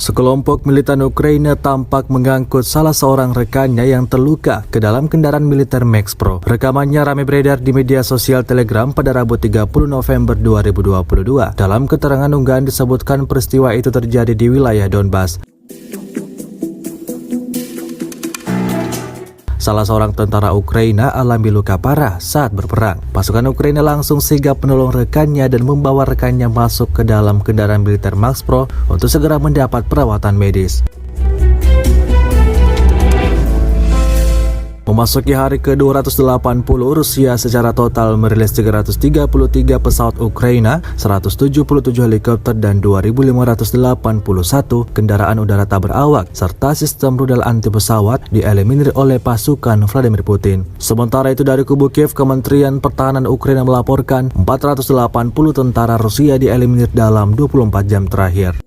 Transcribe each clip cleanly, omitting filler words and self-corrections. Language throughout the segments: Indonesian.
Sekelompok militan Ukraina tampak mengangkut salah seorang rekannya yang terluka ke dalam kendaraan militer Max Pro. Rekamannya ramai beredar di media sosial Telegram pada Rabu 30 November 2022. Dalam keterangan unggahan disebutkan peristiwa itu terjadi di wilayah Donbas. Salah seorang tentara Ukraina alami luka parah saat berperang. Pasukan Ukraina langsung sigap menolong rekannya dan membawa rekannya masuk ke dalam kendaraan militer Max Pro untuk segera mendapat perawatan medis. Memasuki hari ke-280, Rusia secara total merilis 333 pesawat Ukraina, 177 helikopter dan 2.581 kendaraan udara tak berawak, serta sistem rudal anti pesawat dieliminir oleh pasukan Vladimir Putin. Sementara itu dari kubu Kiev, Kementerian Pertahanan Ukraina melaporkan 480 tentara Rusia dieliminir dalam 24 jam terakhir.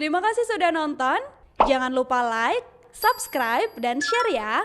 Terima kasih sudah nonton. Jangan lupa like, subscribe, dan share ya.